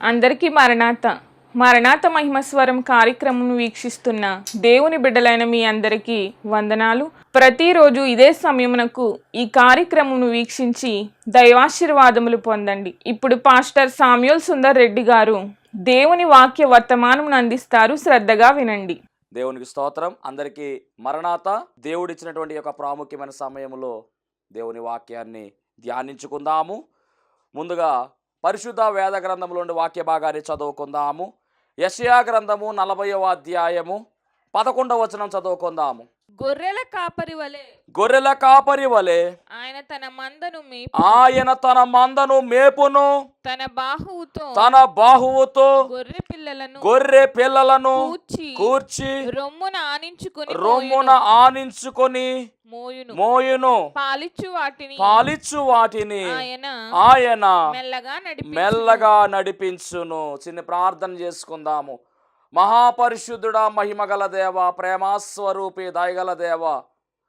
అందరికీ మరణాత మహిమస్వరం కార్యక్రమం వీక్షిస్తున్న దేవుని బిడ్డలైన మీ అందరికీ వందనాలు. ప్రతిరోజు ఇదే సమయమునకు ఈ కార్యక్రమం వీక్షించి దైవాశీర్వాదములు పొందండి. ఇప్పుడు పాస్టర్ సామ్యూల్ సుందర్ రెడ్డి గారు దేవుని వాక్య వర్తమానం అందిస్తారు. శ్రద్ధగా వినండి. దేవునికి స్తోత్రం. అందరికీ మరణాత. దేవుడిచ్చినటువంటి యొక్క ప్రాముఖ్యమైన సమయంలో దేవుని వాక్యాన్ని ధ్యానించుకుందాము. ముందుగా పరిశుద్ధ వేద గ్రంథంలోని వాక్య భాగాన్ని చదువుకుందాము. యెషయా గ్రంథము 40వ అధ్యాయము 11వ వచనం చదువుకుందాము. గొర్రెల కాపరి వలె ఆయన తన మందను మేపును, తన బాహువుతో గొర్రె పిల్లలను కూర్చి రొమ్మున ఆనించుకొని మోయును, పాలిచ్చు వాటిని ఆయన మెల్లగా నడిపించును. చిన్న ప్రార్థన చేసుకుందాము. మహాపరిశుద్ధుడా, మహిమగల దేవ, ప్రేమాస్వరూపి, దయగల దేవ,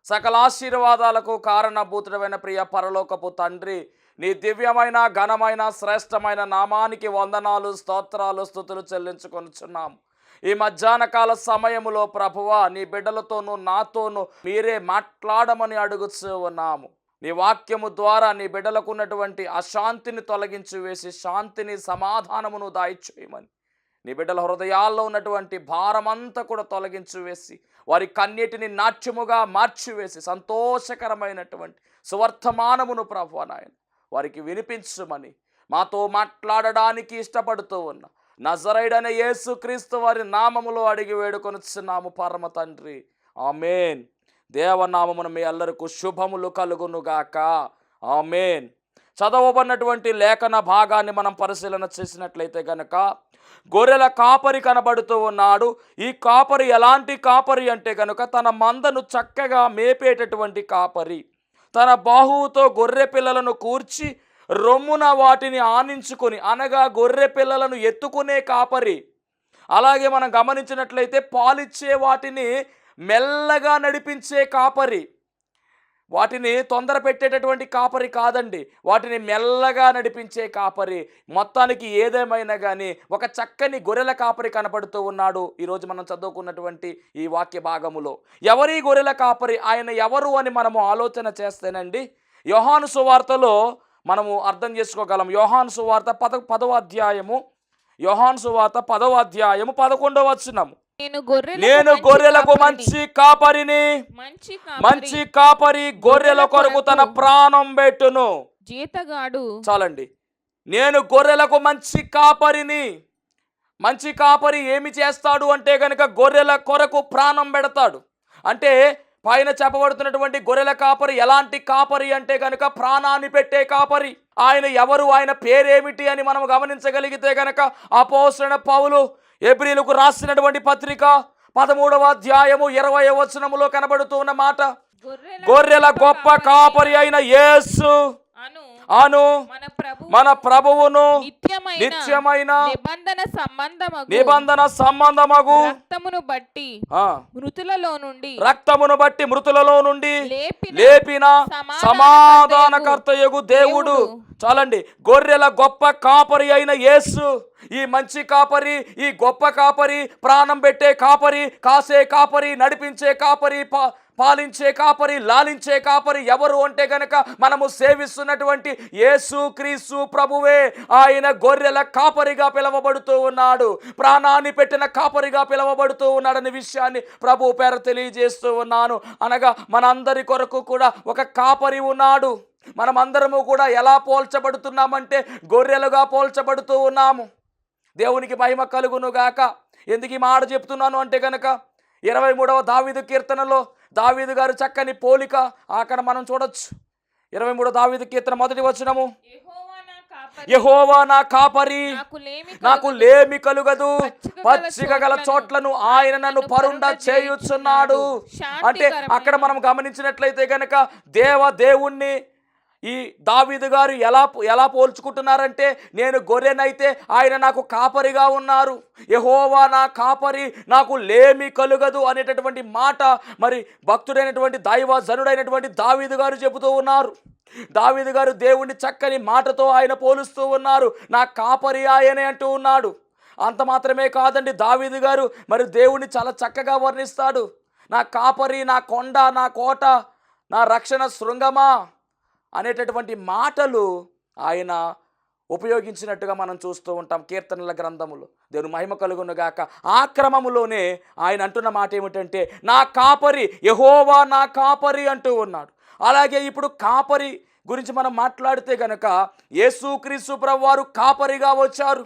సకల ఆశీర్వాదాలకు కారణభూతుడమైన ప్రియ పరలోకపు తండ్రి, నీ దివ్యమైన ఘనమైన శ్రేష్టమైన నామానికి వందనాలు, స్తోత్రాలు, స్తుతులు చెల్లించుకొనుచున్నాము. ఈ మధ్యాహ్న కాల సమయములో ప్రభువా, నీ బిడ్డలతోనూ నాతోనూ మీరే మాట్లాడమని అడుగుచూ ఉన్నాము. నీ వాక్యము ద్వారా నీ బిడ్డలకు ఉన్నటువంటి అశాంతిని తొలగించి వేసి శాంతిని, సమాధానమును దాయిచేయమని, నీ బిడ్డల హృదయాల్లో ఉన్నటువంటి భారమంతా కూడా తొలగించి వేసి వారి కన్నీటిని నాట్యముగా మార్చివేసి సంతోషకరమైనటువంటి సువర్తమానమును ప్రభువా నాయన వారికి వినిపించమని మాతో మాట్లాడడానికి ఇష్టపడుతూ ఉన్న నజరేయుడైన యేసుక్రీస్తు వారి నామములో అడిగి వేడుకొనుచున్నాము పరమ తండ్రి, ఆమేన్. దేవనామమున మీ అందరికీ శుభములు కలుగునుగాక, ఆమేన్. చదవబడినటువంటి లేఖన భాగాన్ని మనం పరిశీలన చేసినట్లయితే గనక గొర్రెల కాపరి కనబడుతూ ఉన్నాడు. ఈ కాపరి ఎలాంటి కాపరి అంటే కనుక తన మందను చక్కగా మేపేటటువంటి కాపరి. తన బాహువుతో గొర్రె పిల్లలను కూర్చి రొమ్మున వాటిని ఆనించుకొని, అనగా గొర్రె పిల్లలను ఎత్తుకునే కాపరి. అలాగే మనం గమనించినట్లయితే పాలిచ్చే వాటిని మెల్లగా నడిపించే కాపరి. వాటిని తొందర పెట్టేటటువంటి కాపరి కాదండి, వాటిని మెల్లగా నడిపించే కాపరి. మొత్తానికి ఏదేమైనా కానీ ఒక చక్కని గొర్రెల కాపరి కనపడుతూ ఉన్నాడు ఈరోజు మనం చదువుకున్నటువంటి ఈ వాక్య భాగములో. ఎవరి గొర్రెల కాపరి, ఆయన ఎవరు అని మనము ఆలోచన చేస్తేనండి యోహాను సువార్తలో మనము అర్థం చేసుకోగలం. యోహాను సువార్త 10వ అధ్యాయము 11వ వచనము. నేను గొర్రెలకు మంచి కాపరిని, మంచి కాపరి గొర్రెల కొరకు తన ప్రాణం పెట్టును. జీతగాడు. చాలండి. నేను గొర్రెలకు మంచి కాపరిని. మంచి కాపరి ఏమి చేస్తాడు అంటే గనక గొర్రెల కొరకు ప్రాణం పెడతాడు. అంటే పైన చెప్పబడుతున్నటువంటి గొర్రెల కాపరి ఎలాంటి కాపరి అంటే గనక ప్రాణాన్ని పెట్టే కాపరి. ఆయన ఎవరు, ఆయన పేరేమిటి అని మనం గమనించగలిగితే గనక అపోస్తలుడైన పౌలు హెబ్రీయులకు రాసినటువంటి పత్రిక 13వ అధ్యాయము 20వ వచనములో కనబడుతున్న మాట, గొర్రెల గొప్ప కాపరి అయిన యేసు అను మన ప్రభువును నిత్యమైన నిబంధన సంబంధమగు రక్తమును బట్టి మృతులలో నుండి లేపిన సమాధానకర్తయగు దేవుడు. చాలండి. గొర్రెల గొప్ప కాపరి అయిన యేసు, ఈ మంచి కాపరి, ఈ గొప్ప కాపరి, ప్రాణం పెట్టే కాపరి, కాసే కాపరి, నడిపించే కాపరి, పాలించే కాపరి, లాలించే కాపరి ఎవరు అంటే గనక మనము సేవిస్తున్నటువంటి యేసు క్రీస్తు ప్రభువే. ఆయన గొర్రెల కాపరిగా పిలువబడుతూ ఉన్నాడు, ప్రాణాన్ని పెట్టిన కాపరిగా పిలువబడుతూ ఉన్నాడనే విషయాన్ని ప్రభు పేర తెలియజేస్తూ ఉన్నాను. అనగా మనందరి కొరకు కూడా ఒక కాపరి ఉన్నాడు. మనమందరము కూడా ఎలా పోల్చబడుతున్నామంటే గొర్రెలుగా పోల్చబడుతూ ఉన్నాము. దేవునికి మహిమ కలుగునుగాక. ఎందుకు ఈ మాట చెప్తున్నాను అంటే కనుక 23వ దావీదు కీర్తనలో దావీదు గారు చక్కని పోలిక అక్కడ మనం చూడొచ్చు. 23వ దావీదు కీర్తన 1వ వచనము, యెహోవా నా కాపరి, నాకు లేమి కలుగదు, పచ్చిక గల చోట్లను ఆయన నన్ను పరుండ చేయుచున్నాడు. అంటే అక్కడ మనం గమనించినట్లయితే కనుక దేవుణ్ణి ఈ దావీదు గారు ఎలా పోల్చుకుంటున్నారంటే, నేను గొర్రెనైతే ఆయన నాకు కాపరిగా ఉన్నారు, యెహోవా నా కాపరి, నాకు లేమి కలుగదు అనేటటువంటి మాట మరి భక్తుడైనటువంటి దైవజనుడైనటువంటి దావీదు గారు చెబుతూ ఉన్నారు. దావీదు గారు దేవుణ్ణి చక్కని మాటతో ఆయన పోలుస్తూ ఉన్నారు. నా కాపరి ఆయనే అంటూ ఉన్నాడు. అంత మాత్రమే కాదండి, దావీదు గారు మరి దేవుణ్ణి చాలా చక్కగా వర్ణిస్తాడు. నా కాపరి, నా కొండ, నా కోట, నా రక్షణ శృంగమా అనేటటువంటి మాటలు ఆయన ఉపయోగించినట్టుగా మనం చూస్తూ ఉంటాం కీర్తనల గ్రంథములో. దేవుని మహిమ కలుగును గాక. ఆ క్రమములోనే ఆయన అంటున్న మాట ఏమిటంటే, నా కాపరి యెహోవా నా కాపరి అంటూ ఉన్నాడు. అలాగే ఇప్పుడు కాపరి గురించి మనం మాట్లాడితే గనక యేసుక్రీస్తు ప్రభువారు కాపరిగా వచ్చారు.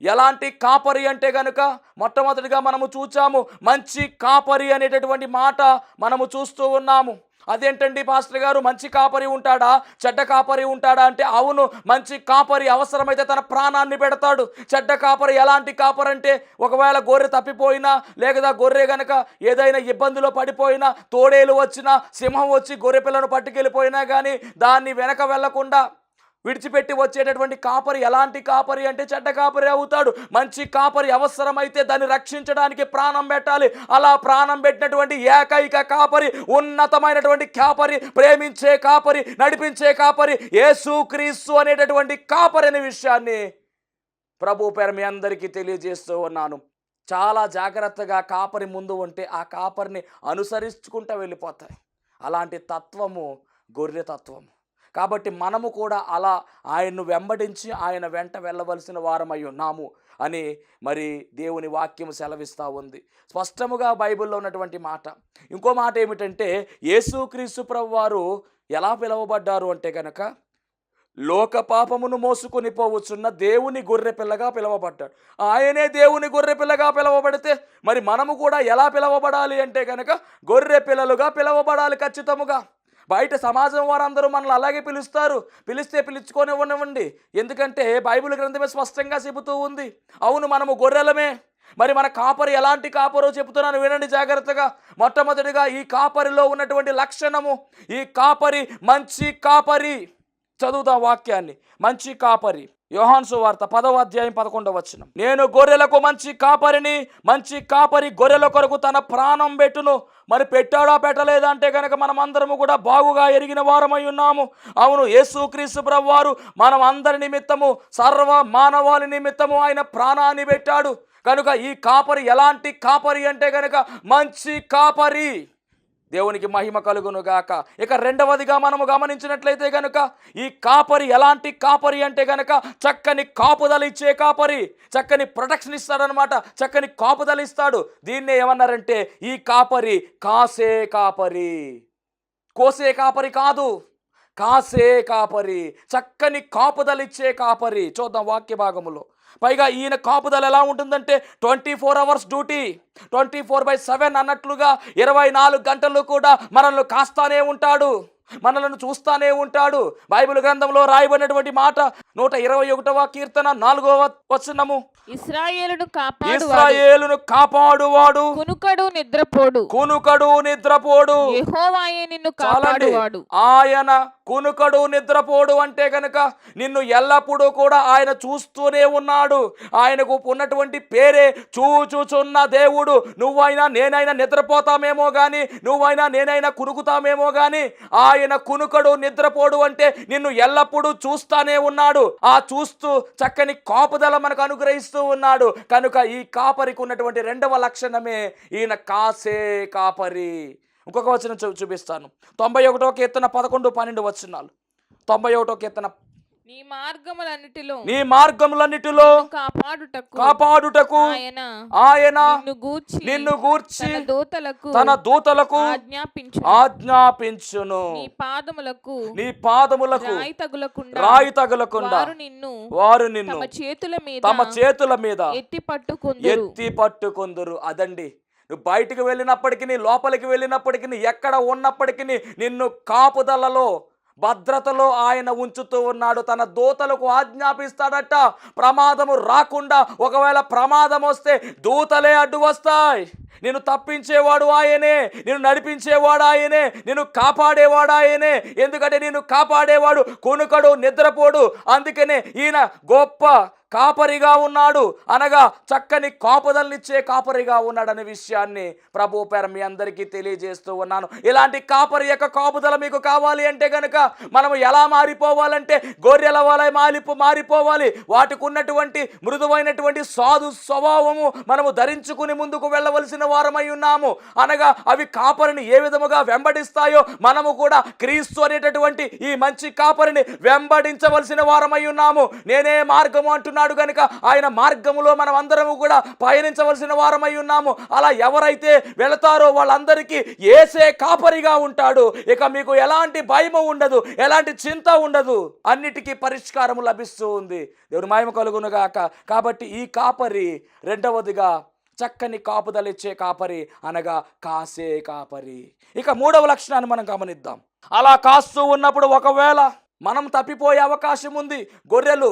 ఎలాంటి కాపరి అంటే గనుక మొట్టమొదటిగా మనము చూచాము, మంచి కాపరి అనేటటువంటి మాట మనము చూస్తూ ఉన్నాము. అదేంటండి పాస్టర్ గారు, మంచి కాపరి ఉంటాడా, చెడ్డ కాపరి ఉంటాడా అంటే, అవును, మంచి కాపరి అవసరమైతే తన ప్రాణాన్ని పెడతాడు. చెడ్డ కాపరి ఎలాంటి కాపరి అంటే, ఒకవేళ గొర్రె తప్పిపోయినా, లేదా గొర్రె గనక ఏదైనా ఇబ్బందిలో పడిపోయినా, తోడేలు వచ్చినా, సింహం వచ్చి గొర్రె పిల్లను పట్టుకెళ్ళిపోయినా కానీ దాన్ని వెనక వెళ్లకుండా విడిచిపెట్టి వచ్చేటటువంటి కాపరి ఎలాంటి కాపరి అంటే చెడ్డ కాపరి అవుతాడు. మంచి కాపరి అవసరమైతే దాన్ని రక్షించడానికి ప్రాణం పెట్టాలి. అలా ప్రాణం పెట్టినటువంటి ఏకైక కాపరి, ఉన్నతమైనటువంటి కాపరి, ప్రేమించే కాపరి, నడిపించే కాపరి యేసుక్రీస్తు అనేటటువంటి కాపరి అనే విషయాన్ని ప్రభు పేరు మీ అందరికీ తెలియజేస్తూ ఉన్నాను. చాలా జాగ్రత్తగా కాపరి ముందు ఉంటే ఆ కాపరిని అనుసరించుకుంటూ వెళ్ళిపోతాయి. అలాంటి తత్వము గొర్రె తత్వము. కాబట్టి మనము కూడా అలా ఆయన్ను వెంబడించి ఆయన వెంట వెళ్ళవలసిన వారమై ఉన్నాము అని మరి దేవుని వాక్యం సెలవిస్తూ ఉంది స్పష్టముగా బైబిల్లో ఉన్నటువంటి మాట. ఇంకో మాట ఏమిటంటే, యేసుక్రీస్తు ప్రభువారు ఎలా పిలువబడ్డారు అంటే కనుక, లోక పాపమును మోసుకొని పోవచ్చున్న దేవుని గొర్రె పిల్లగా పిలువబడ్డాడు. ఆయనే దేవుని గొర్రె పిల్లగా పిలువబడితే మరి మనము కూడా ఎలా పిలువబడాలి అంటే కనుక గొర్రె పిల్లలుగా పిలువబడాలి ఖచ్చితముగా. బయట సమాజం వారందరూ మనల్ని అలాగే పిలుస్తారు, పిలిస్తే పిలుచుకొని ఉండవండి. ఎందుకంటే బైబిల్ గ్రంథమే స్పష్టంగా చెబుతూ ఉంది. అవును, మనము గొర్రెలమే. మరి మన కాపరి ఎలాంటి కాపరో చెబుతున్నాను, వినండి జాగ్రత్తగా. మొట్టమొదటిగా ఈ కాపరిలో ఉన్నటువంటి లక్షణము, ఈ కాపరి మంచి కాపరి. చదువుదాం వాక్యాన్ని. మంచి కాపరి, యోహాను సువార్త 10వ అధ్యాయం 11వ వచనం. నేను గొర్రెలకు మంచి కాపరిని, మంచి కాపరి గొర్రెల కొరకు తన ప్రాణం పెట్టును. మరి పెట్టాడా పెట్టలేదా అంటే కనుక మనం అందరము కూడా బాగుగా ఎరిగిన వారమై ఉన్నాము. అవును, యేసుక్రీస్తు ప్రభువారు మనం అందరి నిమిత్తము, సర్వ మానవాళి నిమిత్తము ఆయన ప్రాణాన్ని పెట్టాడు. కనుక ఈ కాపరి ఎలాంటి కాపరి అంటే కనుక మంచి కాపరి. దేవునికి మహిమ కలుగును గాక. ఇక రెండవదిగా మనము గమనించినట్లయితే కనుక ఈ కాపరి ఎలాంటి కాపరి అంటే కనుక చక్కని కాపుదల ఇచ్చే కాపరి. చక్కని ప్రొటెక్షన్ ఇస్తాడనమాట, చక్కని కాపుదల ఇస్తాడు. దీన్నే ఏమన్నారంటే ఈ కాపరి కాసే కాపరి. కోసే కాపరి కాదు, కాసే కాపరి, చక్కని కాపుదల ఇచ్చే కాపరి. చూద్దాం వాక్య భాగములో. పైగా ఈయన కాపుదల ఎలా ఉంటుందంటే 24 hours డ్యూటీ, 24/7 అన్నట్లుగా 24 గంటలు కూడా మనల్ని కాస్తానే ఉంటాడు, మనలను చూస్తానే ఉంటాడు. బైబిల్ గ్రంథంలో రాయబడినటువంటి మాట 121వ కీర్తన 4వ వచనము, ఇశ్రాయేలును కాపాడువాడు కునుకడు నిద్రపోడు. యెహోవాయే నిన్ను కాపాడువాడు. ఆయన కునుకడు నిద్రపోడు అంటే గనక నిన్ను ఎల్లప్పుడూ కూడా ఆయన చూస్తూనే ఉన్నాడు. ఆయనకు ఉన్నటువంటి పేరే చూచుచున్న దేవుడు. నువ్వైనా నేనైనా నిద్రపోతామేమో కానీ, నువ్వైనా నేనైనా కునుకుతామేమో కానీ, ఆయన కునుకడు నిద్రపోడు అంటే నిన్ను ఎల్లప్పుడూ చూస్తానే ఉన్నాడు. ఆ చూస్తూ చక్కని కాపుదల మనకు అనుగ్రహిస్తూ ఉన్నాడు. కనుక ఈ కాపరికి ఉన్నటువంటి రెండవ లక్షణమే ఈయన కాసే కాపరి. ఇంకొక వచనం చూపిస్తాను. 91వ కీర్తన 11, 12 వచనాలు. 91వ కీర్తన, నీ మార్గములన్నిటిలో కాపాడుటకు ఆయన నిన్ను గూర్చి తన దూతలకు ఆజ్ఞాపించును. నీ పాదములకు రాయి తగులకుండా వారు నిన్ను తమ చేతుల మీద ఎత్తి పట్టుకొందురు. అదండి, నువ్వు బయటికి వెళ్ళినప్పటికీ, లోపలికి వెళ్ళినప్పటికీ, ఎక్కడ ఉన్నప్పటికీ నిన్ను కాపుదలలో, భద్రతలో ఆయన ఉంచుతూ ఉన్నాడు. తన దూతలకు ఆజ్ఞాపిస్తాడట ప్రమాదము రాకుండా. ఒకవేళ ప్రమాదం వస్తే దూతలే అడ్డు వస్తాయి. నిన్ను తప్పించేవాడు ఆయనే, నిన్ను నడిపించేవాడు ఆయనే, నిన్ను కాపాడేవాడు ఆయనే. ఎందుకంటే నిన్ను కాపాడేవాడు కొనుకడు, నిద్రపోడు. అందుకనే ఈయన గొప్ప కాపరిగా ఉన్నాడు, అనగా చక్కని కాపుదలనిచ్చే కాపరిగా ఉన్నాడనే విషయాన్ని ప్రభు పేర మీ అందరికీ తెలియజేస్తూ ఉన్నాను. ఇలాంటి కాపరి యొక్క కాపుదల మీకు కావాలి అంటే కనుక మనము ఎలా మారిపోవాలంటే గొర్రెల వలె మారిపోవాలి. వాటికి ఉన్నటువంటి మృదువైనటువంటి సాధు స్వభావము మనము ధరించుకుని ముందుకు వెళ్ళవలసిన వారమై ఉన్నాము. అనగా అవి కాపరిని ఏ విధముగా వెంబడిస్తాయో మనము కూడా క్రీస్తు అనేటటువంటి ఈ మంచి కాపరిని వెంబడించవలసిన వారమై ఉన్నాము. నేనే మార్గము అంటున్నాడు కనుక ఆయన మార్గములో మనం అందరము కూడా పయనించవలసిన వారమై ఉన్నాము. అలా ఎవరైతే వెళతారో వాళ్ళందరికీ యేసే కాపరిగా ఉంటాడు. ఇక మీకు ఎలాంటి భయము ఉండదు, ఎలాంటి చింత ఉండదు, అన్నిటికీ పరిష్కారము లభిస్తూ ఉంది. దేవుని మహిమ కలుగునుగాక. కాబట్టి ఈ కాపరి రెండవదిగా చక్కని కాపుదలిచ్చే కాపరి, అనగా కాసే కాపరి. ఇక మూడవ లక్షణాన్ని మనం గమనిద్దాం. అలా కాస్తూ ఉన్నప్పుడు ఒకవేళ మనం తప్పిపోయే అవకాశం ఉంది. గొర్రెలు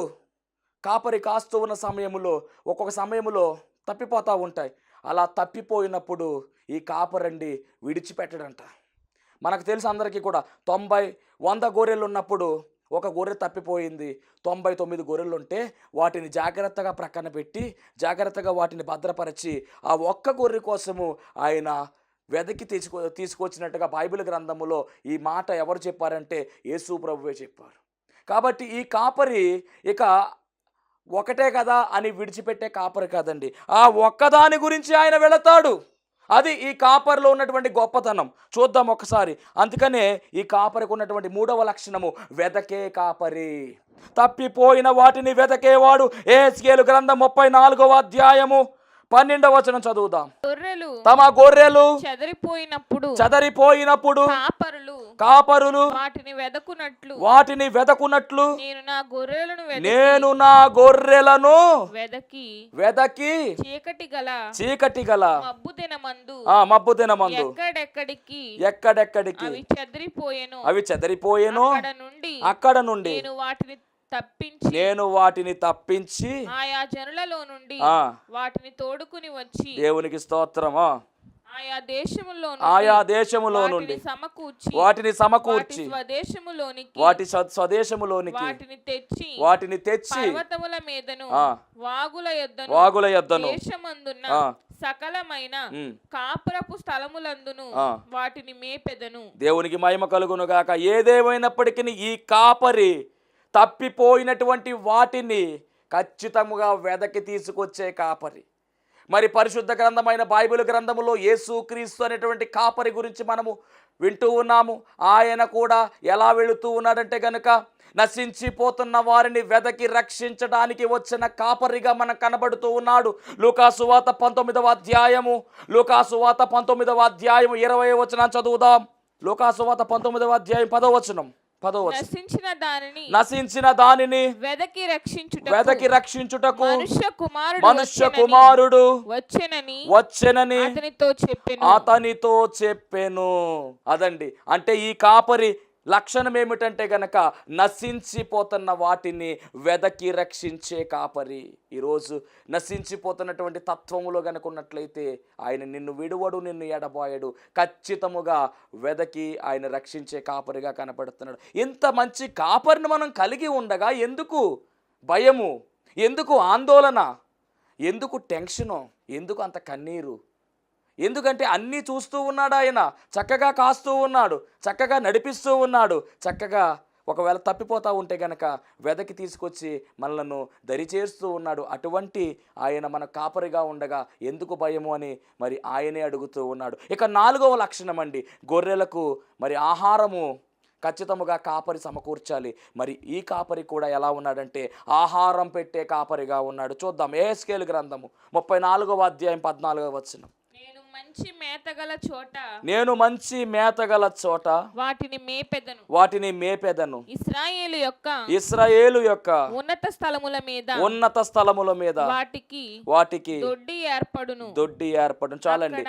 కాపరి కాస్తూ ఉన్న సమయంలో ఒక్కొక్క సమయంలో తప్పిపోతూ ఉంటాయి. అలా తప్పిపోయినప్పుడు ఈ కాపరండి విడిచిపెట్టడంట. మనకు తెలుసు అందరికీ కూడా 100 గొర్రెలు ఉన్నప్పుడు ఒక గొర్రె తప్పిపోయింది. 99 గొర్రెలు ఉంటే వాటిని జాగ్రత్తగా ప్రక్కన పెట్టి జాగ్రత్తగా వాటిని భద్రపరిచి ఆ ఒక్క గొర్రె కోసము ఆయన వెదకి తీసుకొచ్చినట్టుగా బైబిల్ గ్రంథములో ఈ మాట ఎవరు చెప్పారంటే యేసు ప్రభువే చెప్పారు. కాబట్టి ఈ కాపరి ఇక ఒకటే కదా అని విడిచిపెట్టే కాపరి కాదండి. ఆ ఒక్కదాని గురించి ఆయన వెళతాడు. అది ఈ కాపరిలో ఉన్నటువంటి గొప్పతనం. చూద్దాం ఒకసారి. అందుకనే ఈ కాపరికి ఉన్నటువంటి మూడవ లక్షణము వెదకే కాపరి. తప్పిపోయిన వాటిని వెదకేవాడు. యెహెజ్కేలు గ్రంథం 34వ అధ్యాయము 12వ వచనం చదువుదాం. తమ గొర్రెలు చెదరిపోయినప్పుడు కాపరులు వాటిని వెదకునట్లు నేను నా గొర్రెలను వెదకి చీకటి గల మబ్బు దినమందు ఎక్కడెక్కడికి అవి చెదరిపోయేను అక్కడ నుండి నేను వాటిని తప్పించి ఆయా జనులలో నుండి వాటిని తోడుకుని వచ్చి దేవునికి స్తోత్రమా ఆయా దేశములో నుండి వాటిని సమకూర్చి వాటి స్వదేశములోనికి వాటిని తెచ్చి పర్వతముల మీదను వాగుల యొద్దను దేశమందున్న సకలమైన కాపురపు స్థలములందును వాటిని మేపెదను. దేవునికి మహిమ కలుగును గాక. ఏదేమైనప్పటికీ ఈ కాపరి తప్పిపోయినటువంటి వాటిని ఖచ్చితంగా వెదకి తీసుకొచ్చే కాపరి. మరి పరిశుద్ధ గ్రంథమైన బైబిల్ గ్రంథములో యేసుక్రీస్తు అనేటువంటి కాపరి గురించి మనము వింటూ ఉన్నాము. ఆయన కూడా ఎలా వెళుతూ ఉన్నాడంటే గనుక నశించిపోతున్న వారిని వెదకి రక్షించడానికి వచ్చిన కాపరిగా మనకు కనబడుతూ ఉన్నాడు. లూకాసు వార్త 19వ అధ్యాయము 20వ వచనం చదువుదాం. లూకాసు వార్త 19వ అధ్యాయం 10వ వచనం. నశించిన దానిని వెదకి రక్షించుటకు మనుష్య కుమారుడు వచ్చెనని అతనితో చెప్పెను. అదండి. అంటే ఈ కాపరి లక్షణం ఏమిటంటే గనక నశించిపోతున్న వాటిని వెదకి రక్షించే కాపరి. ఈరోజు నశించిపోతున్నటువంటి తత్వములో గనక ఉన్నట్లయితే ఆయన నిన్ను విడువడు, నిన్ను ఎడబాయడు. ఖచ్చితముగా వెదకి ఆయన రక్షించే కాపరిగా కనపడుతున్నాడు. ఇంత మంచి కాపరిని మనం కలిగి ఉండగా ఎందుకు భయము, ఎందుకు ఆందోళన, ఎందుకు టెన్షను, ఎందుకు అంత కన్నీరు? ఎందుకంటే అన్నీ చూస్తూ ఉన్నాడు ఆయన. చక్కగా కాస్తూ ఉన్నాడు, చక్కగా నడిపిస్తూ ఉన్నాడు, చక్కగా ఒకవేళ తప్పిపోతూ ఉంటే గనక వెదకి తీసుకొచ్చి మనలను దరిచేస్తూ ఉన్నాడు. అటువంటి ఆయన మన కాపరిగా ఉండగా ఎందుకు భయము అని మరి ఆయనే అడుగుతూ ఉన్నాడు. ఇక 4వ లక్షణం అండి, గొర్రెలకు మరి ఆహారము ఖచ్చితముగా కాపరి సమకూర్చాలి. మరి ఈ కాపరి కూడా ఎలా ఉన్నాడంటే ఆహారం పెట్టే కాపరిగా ఉన్నాడు. చూద్దాం. యెహెజ్కేలు గ్రంథము 34వ అధ్యాయం 14వ వచనం. నేను మంచి మేతగల చోట వాటిని మేపెదను. ఇశ్రాయేలు యొక్క ఉన్నత స్థలముల మీద వాటికి దొడ్డి ఏర్పడును. చాలండి.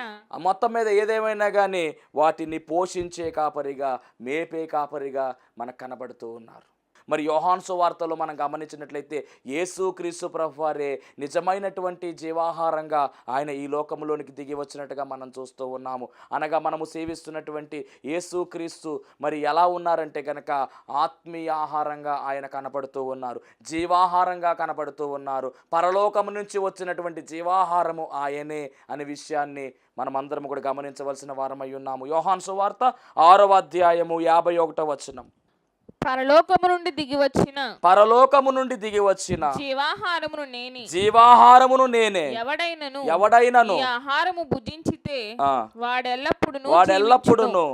మొత్తం మీద ఏదేమైనా కానీ వాటిని పోషించే కాపరిగా, మేపే కాపరిగా మనకు కనబడుతూ ఉన్నారు. మరి యోహాను సువార్తలో మనం గమనించినట్లయితే యేసుక్రీస్తు ప్రభువారే నిజమైనటువంటి జీవాహారంగా ఆయన ఈ లోకంలోనికి దిగి వచ్చినట్టుగా మనం చూస్తూ ఉన్నాము. అనగా మనము సేవిస్తున్నటువంటి యేసుక్రీస్తు మరి ఎలా ఉన్నారంటే కనుక ఆత్మీయ ఆహారంగా ఆయన కనపడుతూ ఉన్నారు, జీవాహారంగా కనపడుతూ ఉన్నారు. పరలోకము నుంచి వచ్చినటువంటి జీవాహారము ఆయనే అనే విషయాన్ని మనమందరం కూడా గమనించవలసిన వారమై ఉన్నాము. యోహాను సువార్త 6వ అధ్యాయము 51వ వచనం. పరలోకము నుండి దిగి వచ్చిన జీవాహారమును నేనే ఎవడైనను ఈ ఆహారము భుజించితే వాడెల్లప్పుడును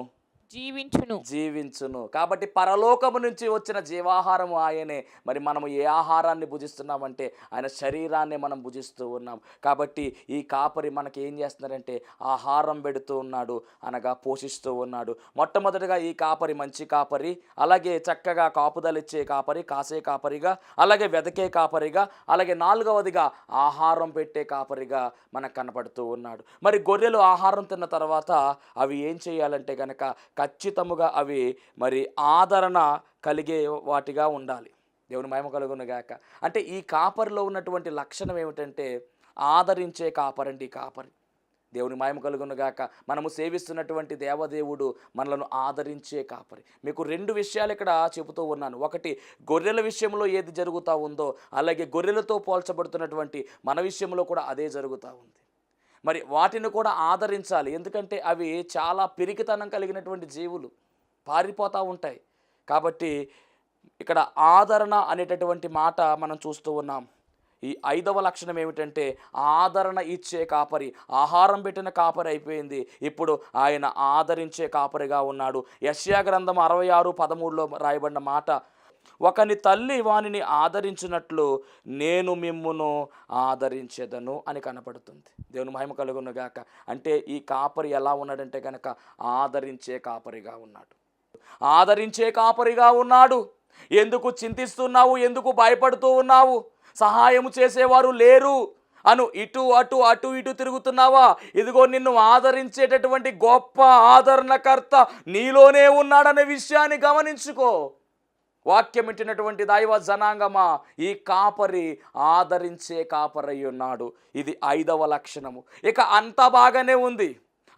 జీవించును. కాబట్టి పరలోకము నుంచి వచ్చిన జీవాహారము ఆయనే. మరి మనము ఏ ఆహారాన్ని భుజిస్తున్నామంటే ఆయన శరీరాన్ని మనం భుజిస్తూ ఉన్నాం. కాబట్టి ఈ కాపరి మనకి ఏం చేస్తున్నారంటే ఆహారం పెడుతూ ఉన్నాడు, అనగా పోషిస్తూ ఉన్నాడు. మొట్టమొదటిగా ఈ కాపరి మంచి కాపరి, అలాగే చక్కగా కాపుదలిచ్చే కాపరి, కాసే కాపరిగా, అలాగే వెదకే కాపరిగా, అలాగే 4వదిగా ఆహారం పెట్టే కాపరిగా మనకు కనపడుతూ ఉన్నాడు. మరి గొర్రెలు ఆహారం తిన్న తర్వాత అవి ఏం చేయాలంటే కనుక ఖచ్చితముగా అవి మరి ఆదరణ కలిగే వాటిగా ఉండాలి. దేవుని మహిమ కలుగును గాక. అంటే ఈ కాపరిలో ఉన్నటువంటి లక్షణం ఏమిటంటే ఆదరించే కాపరండి. కాపరి దేవుని మహిమ కలుగును గాక. మనము సేవిస్తున్నటువంటి దేవదేవుడు మనలను ఆదరించే కాపరి. మీకు 2 విషయాలు ఇక్కడ చెబుతూ ఉన్నాను. ఒకటి, గొర్రెల విషయంలో ఏది జరుగుతూ ఉందో అలాగే గొర్రెలతో పోల్చబడుతున్నటువంటి మన విషయంలో కూడా అదే జరుగుతూ ఉంది. మరి వాటిని కూడా ఆదరించాలి. ఎందుకంటే అవి చాలా పిరికితనం కలిగినటువంటి జీవులు, పారిపోతూ ఉంటాయి. కాబట్టి ఇక్కడ ఆదరణ అనేటటువంటి మాట మనం చూస్తూ ఉన్నాం. ఈ 5వ లక్షణం ఏమిటంటే ఆదరణ ఇచ్చే కాపరి. ఆహారం పెట్టిన కాపరి అయిపోయింది, ఇప్పుడు ఆయన ఆదరించే కాపరిగా ఉన్నాడు. యెషయా గ్రంథం 66:13లో రాయబడిన మాట, ఒకని తల్లి వానిని ఆదరించినట్లు నేను మిమ్మును ఆదరించెదను అని కనపడుతుంది. దేవుని మహిమ కలుగును గాక. అంటే ఈ కాపరి ఎలా ఉన్నాడంటే కనుక ఆదరించే కాపరిగా ఉన్నాడు. ఆదరించే కాపరిగా ఉన్నాడు. ఎందుకు చింతిస్తున్నావు, ఎందుకు భయపడుతూ ఉన్నావు, సహాయం చేసేవారు లేరు అను ఇటు ఇటు తిరుగుతున్నావా? ఇదిగో నిన్ను ఆదరించేటటువంటి గొప్ప ఆదరణకర్త నీలోనే ఉన్నాడనే విషయాన్ని గమనించుకో. వాక్యం ఇచ్చినటువంటి దైవ జనాంగమా, ఈ కాపరి ఆదరించే కాపరై ఉన్నాడు. ఇది 5వ లక్షణము. ఇక అంతా బాగానే ఉంది,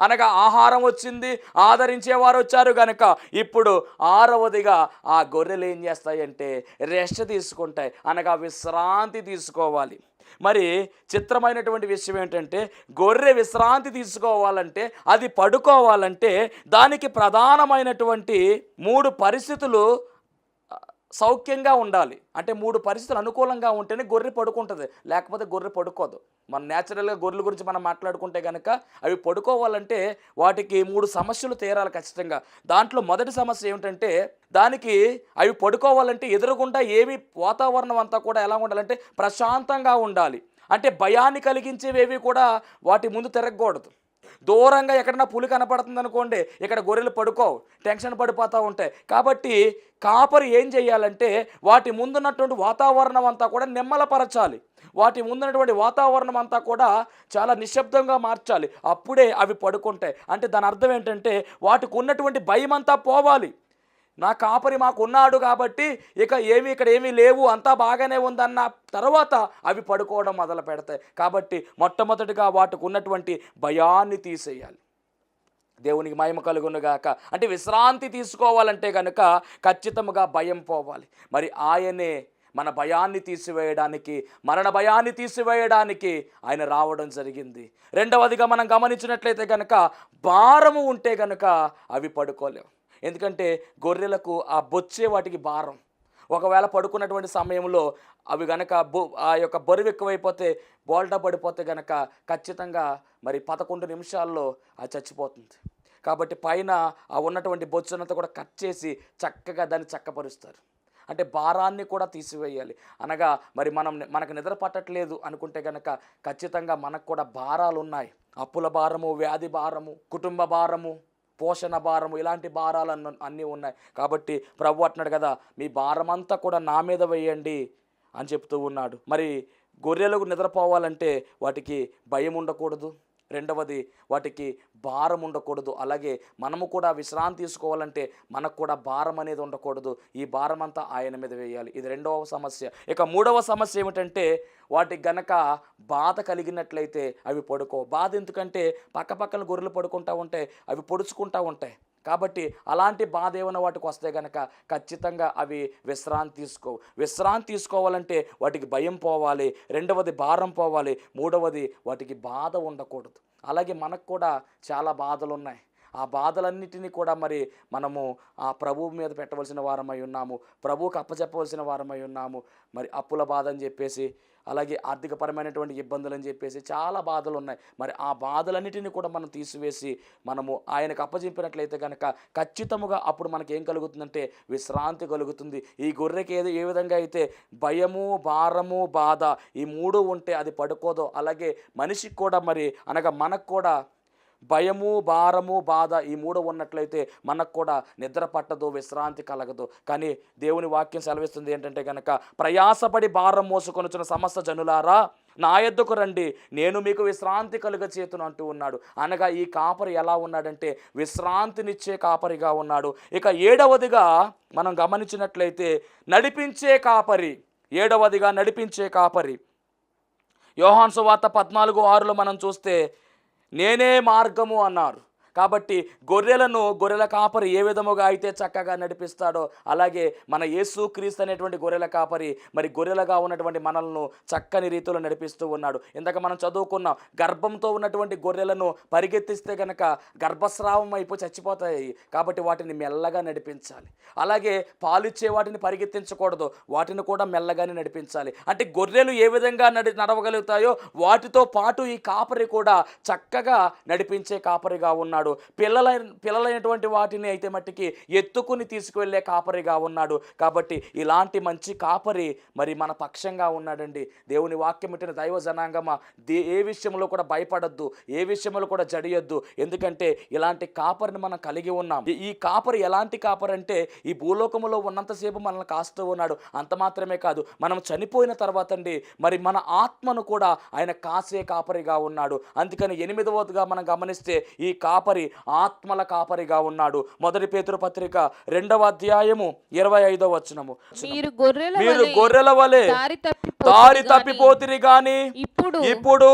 అనగా ఆహారం వచ్చింది, ఆదరించేవారు వచ్చారు కనుక ఇప్పుడు 6వదిగా ఆ గొర్రెలు ఏం చేస్తాయంటే రెస్ట్ తీసుకుంటాయి, అనగా విశ్రాంతి తీసుకోవాలి. మరి చిత్రమైనటువంటి విషయం ఏంటంటే గొర్రె విశ్రాంతి తీసుకోవాలంటే, అది పడుకోవాలంటే దానికి ప్రధానమైనటువంటి 3 పరిస్థితులు సౌఖ్యంగా ఉండాలి. అంటే 3 పరిస్థితులు అనుకూలంగా ఉంటేనే గొర్రె పడుకుంటుంది, లేకపోతే గొర్రె పడుకోదు. మన న్యాచురల్గా గొర్రెల గురించి మనం మాట్లాడుకుంటే కనుక అవి పడుకోవాలంటే వాటికి 3 సమస్యలు తీరాలి ఖచ్చితంగా. దాంట్లో మొదటి సమస్య ఏమిటంటే దానికి అవి పడుకోవాలంటే ఎదురుగుండా ఏమి వాతావరణం అంతా కూడా ఎలా ఉండాలంటే ప్రశాంతంగా ఉండాలి. అంటే భయాన్ని కలిగించేవేవి కూడా వాటి ముందు తిరగకూడదు. దూరంగా ఎక్కడన్నా పులి కనపడుతుంది అనుకోండి, ఇక్కడ గొర్రెలు పడుకోవు, టెన్షన్ పడిపోతూ ఉంటాయి. కాబట్టి కాపరి ఏం చేయాలంటే వాటి ముందున్నటువంటి వాతావరణం అంతా కూడా నిమ్మలపరచాలి. వాటి ముందున్నటువంటి వాతావరణం అంతా కూడా చాలా నిశ్శబ్దంగా మార్చాలి. అప్పుడే అవి పడుకుంటాయి. అంటే దాని అర్థం ఏంటంటే వాటికి ఉన్నటువంటి భయం అంతా పోవాలి. నా కాపరి మాకు ఉన్నాడు కాబట్టి ఇక్కడ ఏమీ లేవు, అంతా బాగానే ఉందన్న తర్వాత అవి పడుకోవడం మొదలు పెడతాయి. కాబట్టి మొట్టమొదటిగా వాటికి ఉన్నటువంటి భయాన్ని తీసేయాలి. దేవునికి మహిమ కలుగునుగాక. అంటే విశ్రాంతి తీసుకోవాలంటే కనుక ఖచ్చితంగా భయం పోవాలి. మరి ఆయనే మన భయాన్ని తీసివేయడానికి, మరణ భయాన్ని తీసివేయడానికి ఆయన రావడం జరిగింది. 2వదిగా మనం గమనించినట్లయితే కనుక భారము ఉంటే కనుక అవి పడుకోలేవు. ఎందుకంటే గొర్రెలకు ఆ బొచ్చే వాటికి భారం. ఒకవేళ పడుకున్నటువంటి సమయంలో అవి గనక ఆ యొక్క బరువు ఎక్కువైపోతే బోల్టా పడిపోతే గనక ఖచ్చితంగా మరి 11 నిమిషాల్లో అది చచ్చిపోతుంది. కాబట్టి పైన ఆ ఉన్నటువంటి బొచ్చునంతా కూడా కట్ చేసి చక్కగా దాన్ని చక్కపరుస్తారు. అంటే భారాన్ని కూడా తీసివేయాలి. అనగా మరి మనకు నిద్ర పట్టట్లేదు అనుకుంటే కనుక ఖచ్చితంగా మనకు కూడా భారాలు ఉన్నాయి. అప్పుల భారము, వ్యాధి భారము, కుటుంబ భారము, పోషణ భారము, ఇలాంటి భారాలు అన్నీ ఉన్నాయి. కాబట్టి ప్రభు అంటున్నాడు కదా, మీ భారమంతా కూడా నా మీద వేయండి అని చెప్తూ ఉన్నాడు. మరి గొర్రెలకు నిద్రపోవాలంటే వాటికి భయం ఉండకూడదు, రెండవది వాటికి భారం ఉండకూడదు. అలాగే మనము కూడా విశ్రాంతి తీసుకోవాలంటే మనకు కూడా భారం అనేది ఉండకూడదు. ఈ భారం అంతా ఆయన మీద వేయాలి. ఇది రెండవ సమస్య. ఇక మూడవ సమస్య ఏమిటంటే వాటికి గనక బాధ కలిగినట్లయితే అవి పడుకో. బాధ ఎందుకంటే పక్కపక్కన గొర్రెలు పడుకుంటూ ఉంటాయి, అవి పొడుచుకుంటూ ఉంటాయి. కాబట్టి అలాంటి బాధ ఏమైనా వాటికి వస్తే కనుక ఖచ్చితంగా అవి విశ్రాంతి తీసుకోవు. విశ్రాంతి తీసుకోవాలంటే వాటికి భయం పోవాలి, రెండవది భారం పోవాలి, మూడవది వాటికి బాధ ఉండకూడదు. అలాగే మనకు కూడా చాలా బాధలు ఉన్నాయి. ఆ బాధలన్నిటినీ కూడా మరి మనము ఆ ప్రభువు మీద పెట్టవలసిన వారమై ఉన్నాము, ప్రభువుకు అప్పచెప్పవలసిన వారమై ఉన్నాము. మరి అప్పుల బాధ అని చెప్పేసి, అలాగే ఆర్థికపరమైనటువంటి ఇబ్బందులు అని చెప్పేసి చాలా బాధలు ఉన్నాయి. మరి ఆ బాధలన్నిటిని కూడా మనం తీసివేసి మనము ఆయనకు అప్పచెప్పినట్లయితే కనుక ఖచ్చితంగా అప్పుడు మనకి ఏం కలుగుతుందంటే విశ్రాంతి కలుగుతుంది. ఈ గొర్రెకి ఏ విధంగా అయితే భయము, భారము, బాధ ఈ మూడు ఉంటే అది పడుకోదో, అలాగే మనిషికి కూడా మరి అనగా మనకు కూడా భయము, భారము, బాధ ఈ మూడు ఉన్నట్లయితే మనకు కూడా నిద్ర పట్టదు, విశ్రాంతి కలగదు. కానీ దేవుని వాక్యం సెలవిస్తుంది ఏంటంటే కనుక ప్రయాసపడి భారం మోసుకొనుచున్న సమస్త జనులారా నా యొద్దకు రండి, నేను మీకు విశ్రాంతి కలుగచేతును అంటూ ఉన్నాడు. అనగా ఈ కాపరి ఎలా ఉన్నాడంటే విశ్రాంతినిచ్చే కాపరిగా ఉన్నాడు. ఇక ఏడవదిగా మనం గమనించినట్లయితే నడిపించే కాపరి. ఏడవదిగా నడిపించే కాపరి. యోహాను సువార్త 14:6లో మనం చూస్తే నేనే మార్గము అన్నారు. కాబట్టి గొర్రెల కాపరి ఏ విధముగా అయితే చక్కగా నడిపిస్తాడో అలాగే మన యేసుక్రీస్తు అనేటువంటి గొర్రెల కాపరి మరి గొర్రెలుగా ఉన్నటువంటి మనల్ని చక్కని రీతిలో నడిపిస్తూ ఉన్నాడు. ఇందాక మనం చదువుకున్నాం, గర్భంతో ఉన్నటువంటి గొర్రెలను పరిగెత్తిస్తే కనుక గర్భస్రావం అయిపోయి చచ్చిపోతాయి. కాబట్టి వాటిని మెల్లగా నడిపించాలి. అలాగే పాలిచ్చే వాటిని పరిగెత్తించకూడదు, వాటిని కూడా మెల్లగానే నడిపించాలి. అంటే గొర్రెలు ఏ విధంగా నడవగలుగుతాయో వాటితో పాటు ఈ కాపరి కూడా చక్కగా నడిపించే కాపరిగా ఉన్నాడు. పిల్లలైనటువంటి వాటిని అయితే మట్టికి ఎత్తుకుని తీసుకువెళ్ళే కాపరిగా ఉన్నాడు. కాబట్టి ఇలాంటి మంచి కాపరి మరి మన పక్షంగా ఉన్నాడండి. దేవుని వాక్యం ఇట్టిన దైవ జనాంగమా, ఏ విషయంలో కూడా భయపడద్దు, ఏ విషయంలో కూడా జడియొద్దు. ఎందుకంటే ఇలాంటి కాపరిని మనం కలిగి ఉన్నాం. ఈ కాపరి ఎలాంటి కాపరి అంటే ఈ భూలోకములో ఉన్నంతసేపు మనల్ని కాస్తూ ఉన్నాడు. అంత మాత్రమే కాదు, మనం చనిపోయిన తర్వాత అండి మరి మన ఆత్మను కూడా ఆయన కాసే కాపరిగా ఉన్నాడు. అందుకని 8వదిగా మనం గమనిస్తే ఈ కాపరి ఆత్మల కాపరిగా ఉన్నాడు. మొదటి పేతురు పత్రిక 2వ అధ్యాయము 25వ వచనము, మీరు గొర్రెల వలె దారి తప్పిపోతిరి గాని ఇప్పుడు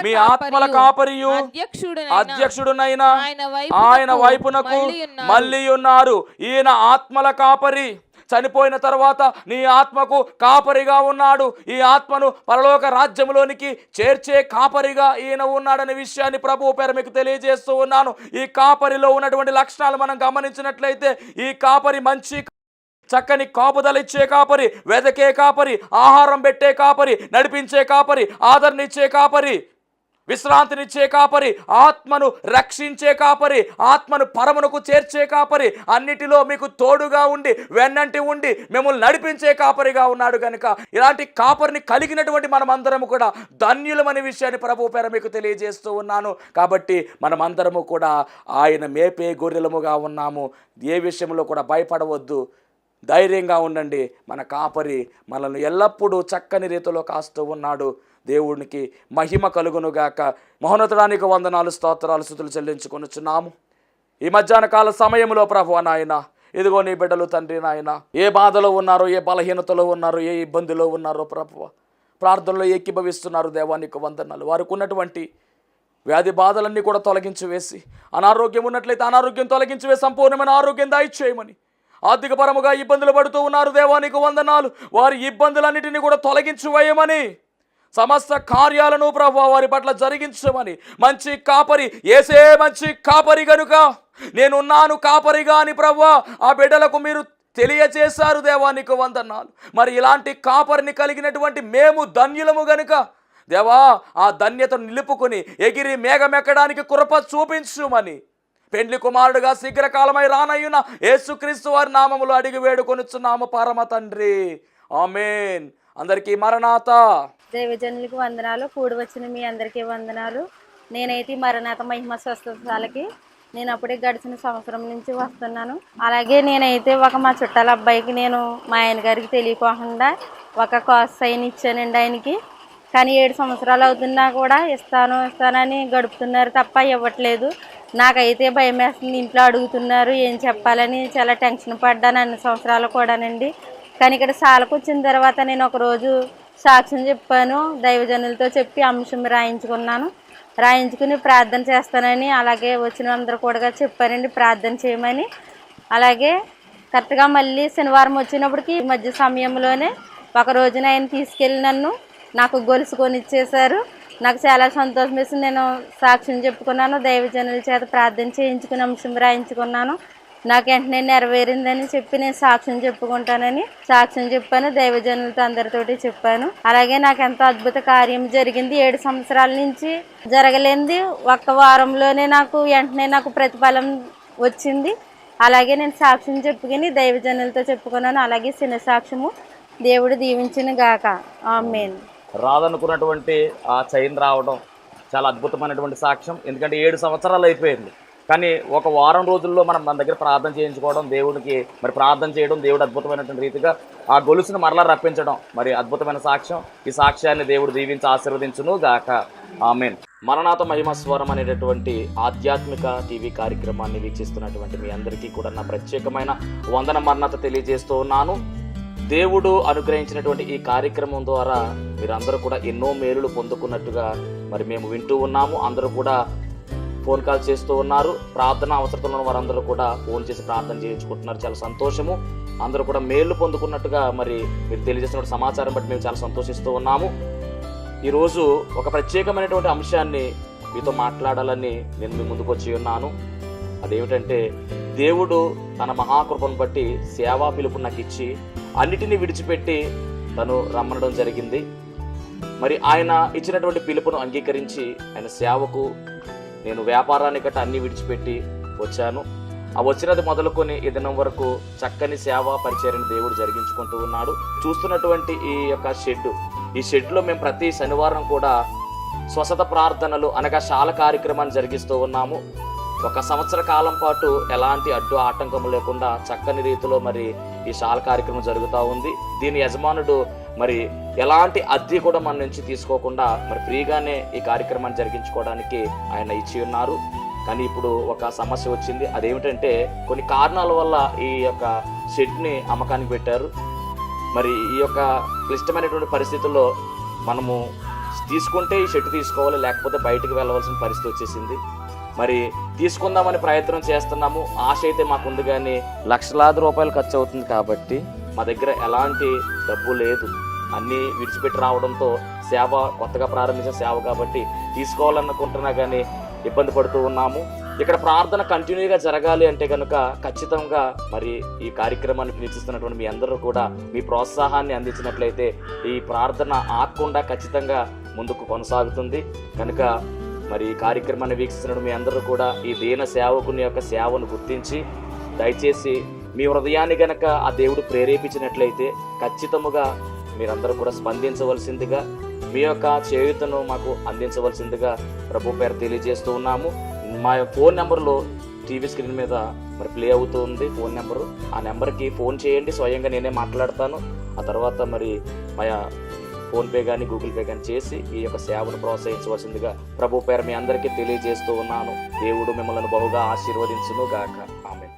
మీ ఆత్మల కాపరియు అధ్యక్షుడునైన ఆయన వైపునకు మళ్ళీ ఉన్నారు. ఈయన ఆత్మల కాపరి. చనిపోయిన తర్వాత నీ ఆత్మకు కాపరిగా ఉన్నాడు. ఈ ఆత్మను పరలోక రాజ్యంలోనికి చేర్చే కాపరిగా ఈయన ఉన్నాడనే విషయాన్ని ప్రభువు పేర మీకు తెలియజేస్తూ ఉన్నాను. ఈ కాపరిలో ఉన్నటువంటి లక్షణాలు మనం గమనించినట్లయితే ఈ కాపరి మంచి చక్కని కాపుదల ఇచ్చే కాపరి, వెదకే కాపరి, ఆహారం పెట్టే కాపరి, నడిపించే కాపరి, ఆదరణిచ్చే కాపరి, విశ్రాంతినిచ్చే కాపరి, ఆత్మను రక్షించే కాపరి, ఆత్మను పరమునకు చేర్చే కాపరి, అన్నిటిలో మీకు తోడుగా ఉండి వెన్నంటి ఉండి మిమ్మల్ని నడిపించే కాపరిగా ఉన్నాడు. కనుక ఇలాంటి కాపరిని కలిగినటువంటి మనమందరము కూడా ధన్యులమనే విషయాన్ని ప్రభువు పేర మీకు తెలియజేస్తూ ఉన్నాను. కాబట్టి మనమందరము కూడా ఆయన మేపే గొర్రెలముగా ఉన్నాము. ఏ విషయంలో కూడా భయపడవద్దు, ధైర్యంగా ఉండండి. మన కాపరి మనల్ని ఎల్లప్పుడూ చక్కని రీతిలో కాస్తూ ఉన్నాడు. దేవునికి మహిమ కలుగునుగాక. మహోన్నతుడానికి వందనాలు, స్తోత్రాలు, స్తుతులు చెల్లించుకొనుచున్నాము. ఈ మధ్యాహ్న కాల సమయంలో ప్రభువా నాయన, ఇదిగో నీ బిడ్డలు తండ్రి నాయన ఏ బాధలో ఉన్నారో, ఏ బలహీనతలో ఉన్నారో, ఏ ఇబ్బందిలో ఉన్నారో ప్రభువా ప్రార్థనలో ఏకీభవిస్తున్నారు. దేవానికి వందనాలు. వారికి ఉన్నటువంటి వ్యాధి బాధలన్నీ కూడా తొలగించి వేసి, అనారోగ్యం ఉన్నట్లయితే అనారోగ్యం తొలగించి వేసి సంపూర్ణమైన ఆరోగ్యం దయచేయమని, ఆర్థికపరముగా ఇబ్బందులు పడుతూ ఉన్నారు. దేవానికి వందనాలు. వారి ఇబ్బందులన్నిటినీ కూడా తొలగించి వేయమని, సమస్త కార్యాలను ప్రభువా వారి పట్ల జరిగించమని, మంచి కాపరి యేసే మంచి కాపరి గనుక నేనున్నాను కాపరిగా అని ప్రభువా ఆ బిడ్డలకు మీరు తెలియజేశారు. దేవానికి వందనాలు. మరి ఇలాంటి కాపరిని కలిగినటువంటి మేము ధన్యులము గనుక దేవా ఆ ధన్యతను నిలుపుకొని ఎగిరి మేఘమెక్కడానికి కృప చూపించుమని పెండ్లి కుమారుడుగా శీఘ్రకాలమై రానయ్యున్న యేసుక్రీస్తు వారి నామములో అడిగి వేడుకొనుచున్నాము పరమ తండ్రి. ఆమేన్. అందరికీ మరణాత. దైవజనులకు వందనాలు. కూడి వచ్చిన మీ అందరికీ వందనాలు. నేనైతే మరణాత మహిమ స్వస్థతలకి నేను అప్పుడే గడిచిన సంవత్సరం నుంచి వస్తున్నాను. అలాగే నేనైతే మా చుట్టాల అబ్బాయికి నేను మా ఆయన గారికి తెలియకోకుండా ఒక కాస్ సైన్ ఇచ్చానండి. ఆయనకి కానీ 7 సంవత్సరాలు అవుతున్నా కూడా ఇస్తానని గడుపుతున్నారు తప్ప ఇవ్వట్లేదు. నాకైతే భయం వేస్తుంది. ఇంట్లో అడుగుతున్నారు ఏం చెప్పాలని, చాలా టెన్షన్ పడ్డాను అన్ని సంవత్సరాలు కూడానండి. కానీ ఇక్కడ సాలకు వచ్చిన తర్వాత నేను ఒకరోజు సాక్ష్యం చెప్పాను. దైవజనులతో చెప్పి అంశం రాయించుకుని ప్రార్థన చేస్తానని, అలాగే వచ్చిన అందరూ కూడా చెప్పానండి ప్రార్థన చేయమని. అలాగే కరెక్ట్గా మళ్ళీ శనివారం వచ్చినప్పటికి ఈ మధ్య సమయంలోనే ఒక రోజున ఆయన తీసుకెళ్ళి నాకు గొలుసు కొనిచ్చేశారు. నాకు చాలా సంతోషం వేసింది. నేను సాక్ష్యం చెప్పుకున్నాను, దైవజనుల చేత ప్రార్థన చేయించుకుని అంశం రాయించుకున్నాను. నాకు వెంటనే నెరవేరిందని చెప్పి నేను సాక్ష్యం చెప్పుకుంటానని సాక్ష్యం చెప్పాను. దైవజనులతో అందరితోటి చెప్పాను. అలాగే నాకు ఎంతో అద్భుత కార్యం జరిగింది. 7 సంవత్సరాల నుంచి జరగలేనిది ఒక్క వారంలోనే వెంటనే నాకు ప్రతిఫలం వచ్చింది. అలాగే నేను సాక్ష్యం చెప్పుకుని దైవజనులతో చెప్పుకున్నాను. అలాగే చిన్న సాక్ష్యము దేవుడు దీవించిన గాక. ఆమేన్. రాదనుకున్నటువంటి ఆ చైన్ రావడం చాలా అద్భుతమైనటువంటి సాక్ష్యం. ఎందుకంటే 7 సంవత్సరాలు అయిపోయింది, కానీ ఒక వారం రోజుల్లో మన దగ్గర ప్రార్థన చేయించుకోవడం, దేవుడికి మరి ప్రార్థన చేయడం, దేవుడు అద్భుతమైనటువంటి రీతిగా ఆ గొలుసును మరలా రప్పించడం మరి అద్భుతమైన సాక్ష్యం. ఈ సాక్ష్యాన్ని దేవుడు దీవించి ఆశీర్వదించును గాక. ఆమేన్. మరణాత మహిమ స్వరం అనేటటువంటి ఆధ్యాత్మిక టీవీ కార్యక్రమాన్ని వీక్షిస్తున్నటువంటి మీ అందరికీ కూడా నా ప్రత్యేకమైన వందన మరణాత తెలియజేస్తూ ఉన్నాను. దేవుడు అనుగ్రహించినటువంటి ఈ కార్యక్రమం ద్వారా మీరందరూ కూడా ఎన్నో మేలులు పొందుకున్నట్టుగా మరి మేము వింటూ ఉన్నాము. అందరూ కూడా ఫోన్ కాల్ చేస్తూ ఉన్నారు. ప్రార్థన అవసరతలో ఉన్న వారందరూ కూడా ఫోన్ చేసి ప్రార్థన చేయించుకుంటున్నారు. చాలా సంతోషము. అందరూ కూడా మేలు పొందుకున్నట్టుగా మరి మీరు తెలియజేసిన సమాచారం బట్టి మేము చాలా సంతోషిస్తూ ఉన్నాము. ఈరోజు ఒక ప్రత్యేకమైనటువంటి అంశాన్ని మీతో మాట్లాడాలని నేను మీ ముందుకు వచ్చి ఉన్నాను. అదేమిటంటే, దేవుడు తన మహాకృపను బట్టి సేవా పిలుపు నాకు ఇచ్చి అన్నిటినీ విడిచిపెట్టి తను రమ్మనడం జరిగింది. మరి ఆయన ఇచ్చినటువంటి పిలుపును అంగీకరించి ఆయన సేవకు నేను వ్యాపారాన్ని గట్ట అన్ని విడిచిపెట్టి వచ్చాను. ఆ వచ్చినది మొదలుకొని ఈ దినం వరకు చక్కని సేవా పరిచర్యను దేవుడు జరిగించుకుంటూ ఉన్నాడు. చూస్తున్నటువంటి ఈ యొక్క ఈ షెడ్లో మేము ప్రతి శనివారం కూడా స్వస్థత ప్రార్థనలు అనగా శాల కార్యక్రమాన్ని జరిగిస్తూ ఉన్నాము. 1 సంవత్సర కాలం పాటు ఎలాంటి అడ్డు ఆటంకము లేకుండా చక్కని రీతిలో మరి ఈ శాల కార్యక్రమం జరుగుతూ ఉంది. దీని యజమానుడు మరి ఎలాంటి అద్దె కూడా మన నుంచి తీసుకోకుండా మరి ఫ్రీగానే ఈ కార్యక్రమాన్ని జరిగించుకోవడానికి ఆయన ఇచ్చి ఉన్నారు. కానీ ఇప్పుడు ఒక సమస్య వచ్చింది. అదేమిటంటే, కొన్ని కారణాల వల్ల ఈ యొక్క షెడ్ని అమ్మకానికి పెట్టారు. మరి ఈ యొక్క క్లిష్టమైనటువంటి పరిస్థితుల్లో మనము తీసుకుంటే ఈ షెడ్ తీసుకోవాలి, లేకపోతే బయటకు వెళ్ళవలసిన పరిస్థితి వచ్చేసింది. మరి తీసుకుందామని ప్రయత్నం చేస్తున్నాము. ఆశ అయితే మాకుంది, కానీ లక్షలాది రూపాయలు ఖర్చు అవుతుంది కాబట్టి మా దగ్గర ఎలాంటి డబ్బు లేదు. అన్నీ విడిచిపెట్టి రావడంతో సేవ కొత్తగా ప్రారంభించిన సేవ కాబట్టి తీసుకోవాలనుకుంటున్నా కానీ ఇబ్బంది పడుతూ ఉన్నాము. ఇక్కడ ప్రార్థన కంటిన్యూగా జరగాలి అంటే కనుక ఖచ్చితంగా మరి ఈ కార్యక్రమాన్ని వీక్షిస్తున్నటువంటి మీ అందరూ కూడా మీ ప్రోత్సాహాన్ని అందించినట్లయితే ఈ ప్రార్థన ఆగకుండా ఖచ్చితంగా ముందుకు కొనసాగుతుంది. కనుక మరి ఈ కార్యక్రమాన్ని వీక్షిస్తున్న మీ అందరూ కూడా ఈ దీన సేవకుని యొక్క సేవను గుర్తించి దయచేసి మీ హృదయాన్ని గనక ఆ దేవుడు ప్రేరేపించినట్లయితే ఖచ్చితముగా మీరందరూ కూడా స్పందించవలసిందిగా, మీ యొక్క చేయూతను మాకు అందించవలసిందిగా ప్రభు పేరు తెలియజేస్తూ ఉన్నాము. మా ఫోన్ నెంబర్లో టీవీ స్క్రీన్ మీద మరి ప్లే అవుతూ ఉంది ఫోన్ నెంబరు. ఆ నెంబర్కి ఫోన్ చేయండి, స్వయంగా నేనే మాట్లాడతాను. ఆ తర్వాత మరి మా ఫోన్పే కానీ గూగుల్ పే కానీ చేసి ఈ యొక్క సేవను ప్రోత్సహించవలసిందిగా ప్రభు పేరు మీ అందరికీ తెలియజేస్తూ ఉన్నాను. దేవుడు మిమ్మల్ని బహుగా ఆశీర్వదించును గాక. ఆమేన్.